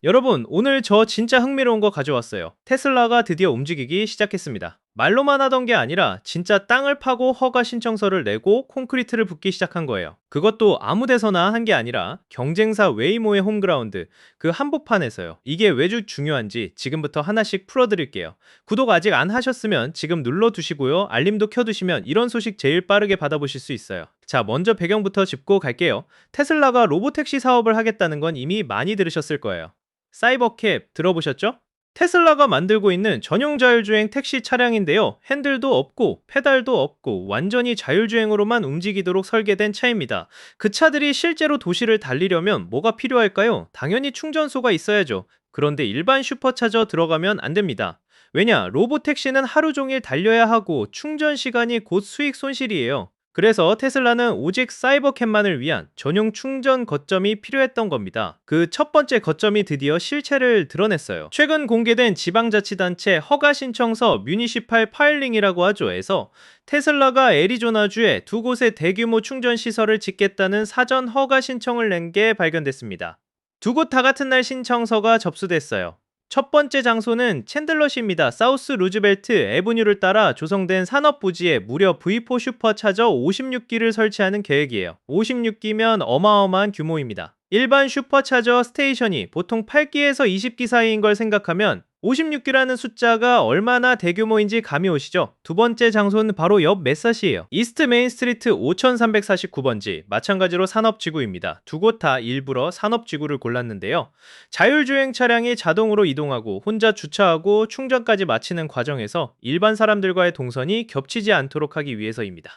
여러분, 오늘 저 진짜 흥미로운 거 가져왔어요. 테슬라가 드디어 움직이기 시작했습니다. 말로만 하던 게 아니라 진짜 땅을 파고 허가 신청서를 내고 콘크리트를 붓기 시작한 거예요. 그것도 아무 데서나 한 게 아니라 경쟁사 웨이모의 홈그라운드, 그 한복판에서요. 이게 왜 중요한지 지금부터 하나씩 풀어드릴게요. 구독 아직 안 하셨으면 지금 눌러두시고요. 알림도 켜두시면 이런 소식 제일 빠르게 받아보실 수 있어요. 자, 먼저 배경부터 짚고 갈게요. 테슬라가 로보택시 사업을 하겠다는 건 이미 많이 들으셨을 거예요. 사이버캡 들어보셨죠? 테슬라가 만들고 있는 전용 자율주행 택시 차량인데요. 핸들도 없고 페달도 없고 완전히 자율주행으로만 움직이도록 설계된 차입니다. 그 차들이 실제로 도시를 달리려면 뭐가 필요할까요? 당연히 충전소가 있어야죠. 그런데 일반 슈퍼차저 들어가면 안 됩니다. 왜냐? 로보택시는 하루 종일 달려야 하고 충전 시간이 곧 수익 손실이에요. 그래서 테슬라는 오직 사이버캡만을 위한 전용 충전 거점이 필요했던 겁니다. 그 첫 번째 거점이 드디어 실체를 드러냈어요. 최근 공개된 지방자치단체 허가 신청서 뮤니시팔 파일링이라고 하죠.에서 테슬라가 애리조나주에 두 곳의 대규모 충전 시설을 짓겠다는 사전 허가 신청을 낸 게 발견됐습니다. 두 곳 다 같은 날 신청서가 접수됐어요. 첫 번째 장소는 챈들러시입니다. 사우스 루즈벨트 애브뉴를 따라 조성된 산업부지에 무려 V4 슈퍼차저 56기를 설치하는 계획이에요. 56기면 어마어마한 규모입니다. 일반 슈퍼차저 스테이션이 보통 8기에서 20기 사이인 걸 생각하면 56기라는 숫자가 얼마나 대규모인지 감이 오시죠? 두 번째 장소는 바로 옆 메사시예요. 이스트 메인 스트리트 5349번지, 마찬가지로 산업지구입니다. 두 곳 다 일부러 산업지구를 골랐는데요. 자율주행 차량이 자동으로 이동하고 혼자 주차하고 충전까지 마치는 과정에서 일반 사람들과의 동선이 겹치지 않도록 하기 위해서입니다.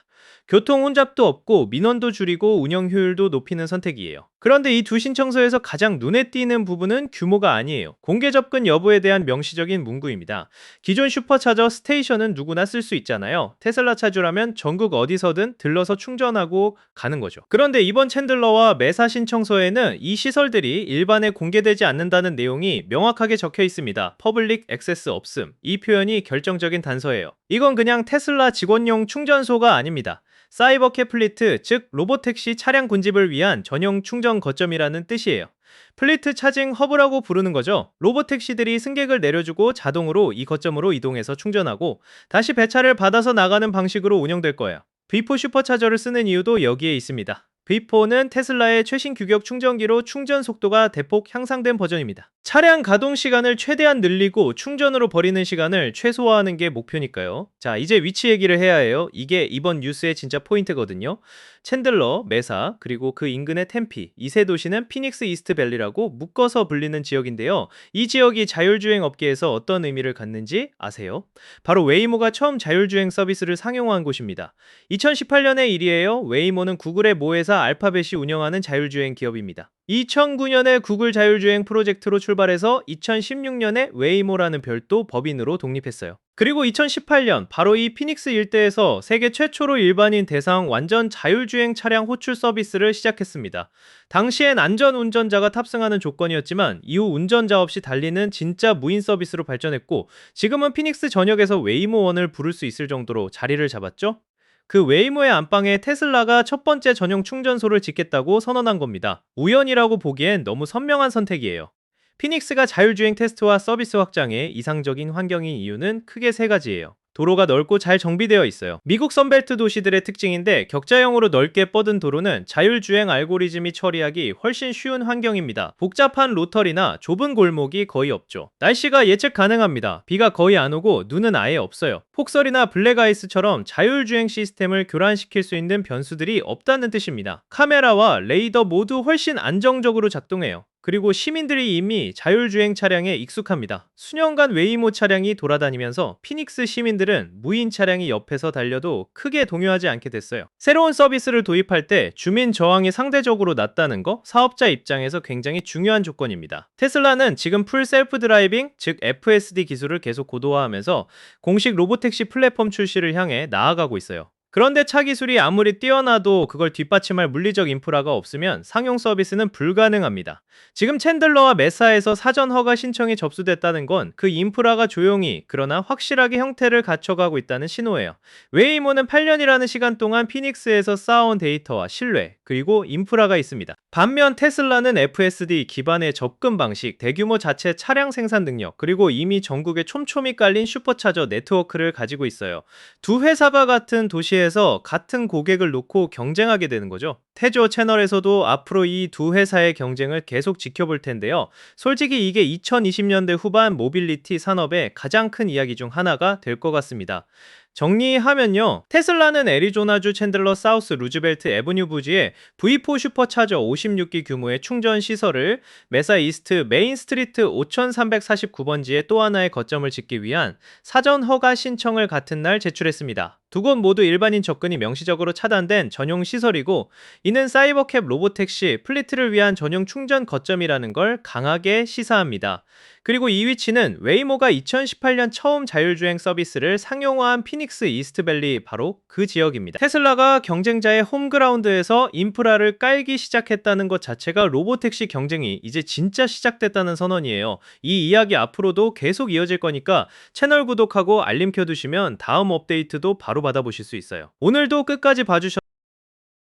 교통 혼잡도 없고 민원도 줄이고 운영 효율도 높이는 선택이에요. 그런데 이 두 신청서에서 가장 눈에 띄는 부분은 규모가 아니에요. 공개 접근 여부에 대한 명시적인 문구입니다. 기존 슈퍼차저 스테이션은 누구나 쓸 수 있잖아요. 테슬라 차주라면 전국 어디서든 들러서 충전하고 가는 거죠. 그런데 이번 챈들러와 메사 신청서에는 이 시설들이 일반에 공개되지 않는다는 내용이 명확하게 적혀 있습니다. 퍼블릭 액세스 없음. 이 표현이 결정적인 단서예요. 이건 그냥 테슬라 직원용 충전소가 아닙니다. 사이버캡 플리트, 즉 로보택시 차량 군집을 위한 전용 충전 거점이라는 뜻이에요. 플리트 차징 허브라고 부르는 거죠. 로보택시들이 승객을 내려주고 자동으로 이 거점으로 이동해서 충전하고 다시 배차를 받아서 나가는 방식으로 운영될 거예요. V4 슈퍼차저를 쓰는 이유도 여기에 있습니다. V4는 테슬라의 최신 규격 충전기로 충전 속도가 대폭 향상된 버전입니다. 차량 가동 시간을 최대한 늘리고 충전으로 버리는 시간을 최소화하는 게 목표니까요. 자, 이제 위치 얘기를 해야 해요. 이게 이번 뉴스의 진짜 포인트거든요. 챈들러, 메사, 그리고 그 인근의 템피, 이 세 도시는 피닉스 이스트 밸리라고 묶어서 불리는 지역인데요. 이 지역이 자율주행 업계에서 어떤 의미를 갖는지 아세요? 바로 웨이모가 처음 자율주행 서비스를 상용화한 곳입니다. 2018년의 일이에요. 웨이모는 구글의 모회사 알파벳이 운영하는 자율주행 기업입니다. 2009년에 구글 자율주행 프로젝트로 출발해서 2016년에 웨이모라는 별도 법인으로 독립했어요. 그리고 2018년 바로 이 피닉스 일대에서 세계 최초로 일반인 대상 완전 자율주행 차량 호출 서비스를 시작했습니다. 당시엔 안전 운전자가 탑승하는 조건이었지만 이후 운전자 없이 달리는 진짜 무인 서비스로 발전했고 지금은 피닉스 전역에서 웨이모원을 부를 수 있을 정도로 자리를 잡았죠. 그 웨이모의 안방에 테슬라가 첫 번째 전용 충전소를 짓겠다고 선언한 겁니다. 우연이라고 보기엔 너무 선명한 선택이에요. 피닉스가 자율주행 테스트와 서비스 확장에 이상적인 환경인 이유는 크게 세 가지예요. 도로가 넓고 잘 정비되어 있어요. 미국 선벨트 도시들의 특징인데 격자형으로 넓게 뻗은 도로는 자율주행 알고리즘이 처리하기 훨씬 쉬운 환경입니다. 복잡한 로터리나 좁은 골목이 거의 없죠. 날씨가 예측 가능합니다. 비가 거의 안 오고 눈은 아예 없어요. 폭설이나 블랙아이스처럼 자율주행 시스템을 교란시킬 수 있는 변수들이 없다는 뜻입니다. 카메라와 레이더 모두 훨씬 안정적으로 작동해요. 그리고 시민들이 이미 자율주행 차량에 익숙합니다. 수년간 웨이모 차량이 돌아다니면서 피닉스 시민들은 무인 차량이 옆에서 달려도 크게 동요하지 않게 됐어요. 새로운 서비스를 도입할 때 주민 저항이 상대적으로 낮다는 거 사업자 입장에서 굉장히 중요한 조건입니다. 테슬라는 지금 풀 셀프 드라이빙, 즉 FSD 기술을 계속 고도화하면서 공식 로보택시 플랫폼 출시를 향해 나아가고 있어요. 그런데 차 기술이 아무리 뛰어나도 그걸 뒷받침할 물리적 인프라가 없으면 상용 서비스는 불가능합니다. 지금 챈들러와 메사에서 사전 허가 신청이 접수됐다는 건 그 인프라가 조용히 그러나 확실하게 형태를 갖춰가고 있다는 신호예요. 웨이모는 8년이라는 시간 동안 피닉스에서 쌓아온 데이터와 신뢰, 그리고 인프라가 있습니다. 반면 테슬라는 FSD 기반의 접근 방식, 대규모 자체 차량 생산 능력, 그리고 이미 전국에 촘촘히 깔린 슈퍼차저 네트워크를 가지고 있어요. 두 회사가 같은 도시에서 같은 고객을 놓고 경쟁하게 되는 거죠. 테조 채널에서도 앞으로 이 두 회사의 경쟁을 계속 지켜볼 텐데요. 솔직히 이게 2020년대 후반 모빌리티 산업의 가장 큰 이야기 중 하나가 될 것 같습니다. 정리하면요. 테슬라는 애리조나주 챈들러 사우스 루즈벨트 애버뉴 부지에 V4 슈퍼차저 56기 규모의 충전 시설을, 메사 이스트 메인 스트리트 5349번지에 또 하나의 거점을 짓기 위한 사전 허가 신청을 같은 날 제출했습니다. 두 곳 모두 일반인 접근이 명시적으로 차단된 전용 시설이고, 이는 사이버캡 로보택시 플리트를 위한 전용 충전 거점이라는 걸 강하게 시사합니다. 그리고 이 위치는 웨이모가 2018년 처음 자율주행 서비스를 상용화한 피닉스 이스트밸리, 바로 그 지역입니다. 테슬라가 경쟁자의 홈그라운드에서 인프라를 깔기 시작했다는 것 자체가 로보택시 경쟁이 이제 진짜 시작됐다는 선언이에요. 이 이야기 앞으로도 계속 이어질 거니까 채널 구독하고 알림 켜두시면 다음 업데이트도 바로 받아보실 수 있어요. 오늘도 끝까지 봐주셔서